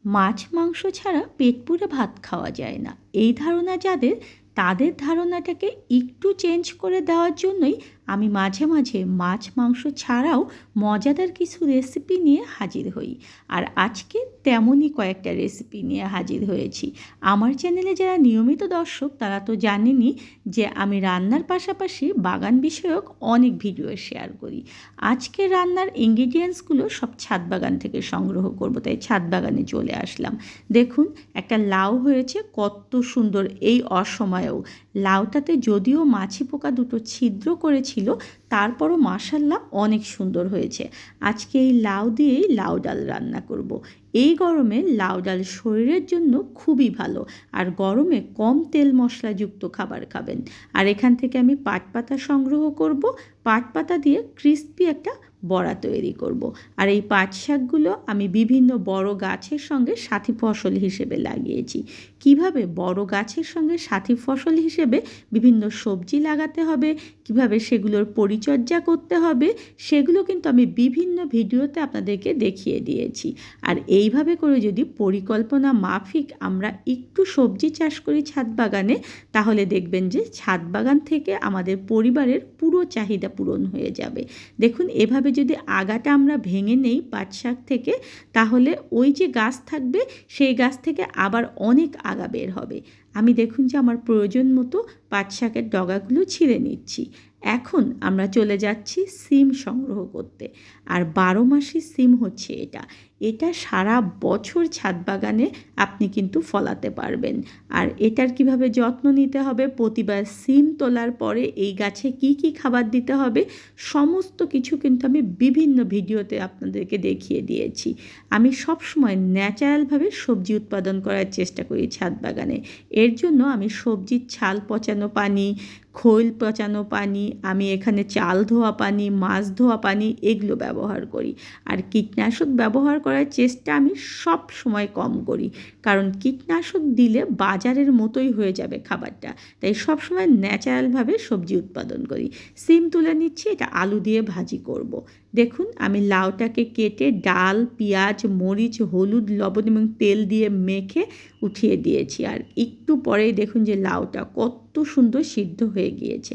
মাছ মাংস ছাড়া পেট পুরে ভাত খাওয়া যায় না, এই ধারণা যাদের, তাদের ধারণাটাকে একটু চেঞ্জ করে দেওয়ার জন্যই আমি মাঝে মাঝে মাছ মাংস ছাড়াও মজাদার কিছু রেসিপি নিয়ে হাজির হই। আর আজকে তেমনই কয়েকটা রেসিপি নিয়ে হাজির হয়েছি। আমার চ্যানেলে যারা নিয়মিত দর্শক তারা তো জানেনই যে আমি রান্নার পাশাপাশি বাগান বিষয়ক অনেক ভিডিও শেয়ার করি। আজকে রান্নার ইনগ্রিডিয়েন্টসগুলো সব ছাদ বাগান থেকে সংগ্রহ করব, তাই ছাদ বাগানে চলে আসলাম। দেখুন, একটা লাউ হয়েছে কত সুন্দর। এই অসময়েও লাউটাতে যদিও মাছি পোকা দুটো ছিদ্র করেছিল, তারপরও মাশাল্লাহ অনেক সুন্দর হয়েছে। আজকে এই লাউ দিয়েই লাউ ডাল রান্না করব। এই গরমে লাউ ডাল শরীরের জন্য খুবই ভালো, আর গরমে কম তেল মশলাযুক্ত খাবার খাবেন। আর এখান থেকে আমি পাট পাতা সংগ্রহ করব। পাট পাতা দিয়ে ক্রিস্পি একটা বড়া তৈরি করব। আর এই পাট শাকগুলো আমি বিভিন্ন বড় গাছের সঙ্গে সাথী ফসল হিসেবে লাগিয়েছি। কিভাবে বড় গাছের সঙ্গে সাথী ফসল হিসেবে বিভিন্ন সবজি লাগাতে হবে, কিভাবে সেগুলোর পরিচর্যা করতে হবে, সেগুলো কিন্তু আমি বিভিন্ন ভিডিওতে আপনাদেরকে দেখিয়ে দিয়েছি। আর এইভাবে করে যদি পরিকল্পনা মাফিক আমরা একটু সবজি চাষ করি ছাদ বাগানে, তাহলে দেখবেন যে ছাদ বাগান থেকে আমাদের পরিবারের পুরো চাহিদা পূরণ হয়ে যাবে। দেখুন, এভাবে যদি আগাটা আমরা ভেঙে নেই পাট শাক থেকে, তাহলে ওই যে গাছ থাকবে সেই গাছ থেকে আবার অনেক আগা বের হবে। আমি দেখুন যে আমার প্রয়োজন মতো পাট শাকের ডগাগুলো ছিঁড়ে নিচ্ছি। এখন আমরা চলে যাচ্ছি সিম সংগ্রহ করতে। আর 12 মাসি সিম হচ্ছে এটা। এটা সারা বছর ছাদ বাগানে আপনি কিন্তু ফলাতে পারবেন। আর এটার কিভাবে যত্ন নিতে হবে, প্রতিবার সিম তোলার পরে এই গাছে কি কি খাবার দিতে হবে, সমস্ত কিছু কিন্তু আমি বিভিন্ন ভিডিওতে আপনাদেরকে দেখিয়ে দিয়েছি। আমি সবসময় ন্যাচারালভাবে সবজি উৎপাদন করার চেষ্টা করি ছাদ বাগানে। এর জন্য আমি সবজির ছাল পচানো পানি, খৈল পচানো পানি, আমি এখানে চাল ধোয়া পানি, মাছ ধোয়া পানি এগুলো ব্যবহার করি। আর কীটনাশক ব্যবহার করার চেষ্টা আমি সব সময় কম করি, কারণ কীটনাশক দিলে বাজারের মতোই হয়ে যাবে খাবারটা। তাই সব সময় ন্যাচারালভাবে সবজি উৎপাদন করি। সিম তুলে নিচ্ছি, এটা আলু দিয়ে ভাজি করব। দেখুন, আমি লাউটাকে কেটে ডাল, পেঁয়াজ, মরিচ, হলুদ, লবণ এবং তেল দিয়ে মেখে উঠিয়ে দিয়েছি। আর একটু পরেই দেখুন যে লাউটা কত সুন্দর সিদ্ধ হয়ে গিয়েছে।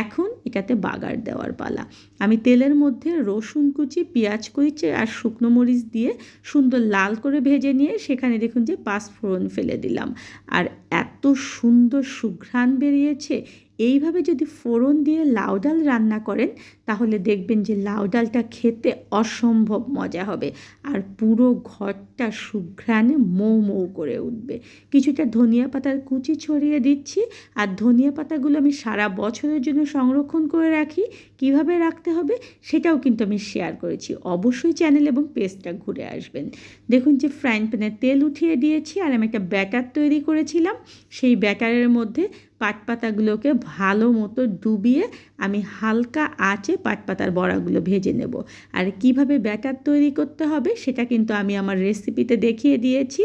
এখন এটাতে বাগার দেওয়ার পালা। আমি তেলের মধ্যে রসুন কুচি, পেঁয়াজ কুচি আর শুকনো মরিচ দিয়ে সুন্দর লাল করে ভেজে নিয়ে সেখানে দেখুন যে পাঁচফোড়ন ফেলে দিলাম। আর এত সুন্দর সুঘ্রাণ বেরিয়েছে। এইভাবে যদি ফোড়ন দিয়ে লাউ ডাল রান্না করেন, তাহলে দেখবেন যে লাউ ডালটা খেতে অসম্ভব মজা হবে। আর পুরো ঘরটা সুঘ্রাণে মৌ মৌ করে উঠবে। কিছুটা ধনিয়া পাতার কুচি ছড়িয়ে দিচ্ছি। আর ধনিয়া পাতাগুলো আমি সারা বছরের জন্য সংরক্ষণ করে রাখি। কিভাবে রাখতে হবে সেটাও কিন্তু আমি শেয়ার করেছি। অবশ্যই চ্যানেল এবং পেজটা ঘুরে আসবেন। দেখুন যে ফ্রাইং প্যানে তেল উঠিয়ে দিয়েছি, আর আমি একটা ব্যাটার তৈরি করেছিলাম। সেই ব্যাটারের মধ্যে পাট পাতাগুলোকে ভালো মতো ডুবিয়ে আমি হালকা আঁচে পাট পাতার বড়াগুলো ভেজে নেব। আর কিভাবে ব্যাটার তৈরি করতে হবে সেটা কিন্তু আমি আমার রেসিপিতে দেখিয়ে দিয়েছি।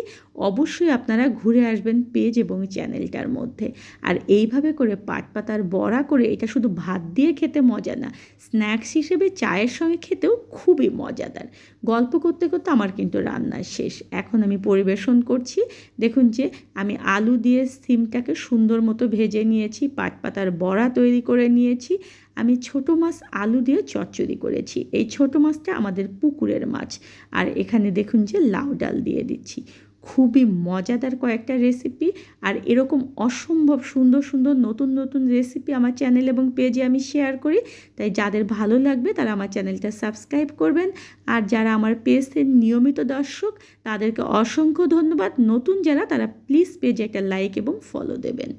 অবশ্যই আপনারা ঘুরে আসবেন পেজ এবং চ্যানেলটার মধ্যে। আর এইভাবে করে পাট পাতার বড়া করে এটা শুধু ভাত দিয়ে খেতে মজা না, স্ন্যাক্স হিসেবে চায়ের সঙ্গে খেতেও খুবই মজাদার। গল্প করতে করতে আমার কিন্তু রান্না শেষ। এখন আমি পরিবেশন করছি। দেখুন যে আমি আলু দিয়ে সিমটাকে সুন্দর মতো ভেজে নিয়েছি, পাট পাতার বড়া তৈরি করে নিয়েছি। আমি ছোটো মাছ আলু দিয়ে চচ্চড়ি করেছি। এই ছোটো মাছটা আমাদের পুকুরের মাছ। আর এখানে দেখুন যে লাউ ডাল দিয়ে দিচ্ছি। খুবই মজাদার কয়েকটা রেসিপি। আর এরকম অসম্ভব সুন্দর সুন্দর নতুন নতুন রেসিপি আমার চ্যানেল এবং পেজে আমি শেয়ার করি। তাই যাদের ভালো লাগবে তারা আমার চ্যানেলটা সাবস্ক্রাইব করবেন। আর যারা আমার পেজের নিয়মিত দর্শক তাদেরকে অসংখ্য ধন্যবাদ। নতুন যারা, তারা প্লিজ পেজে একটা লাইক এবং ফলো দেবেন।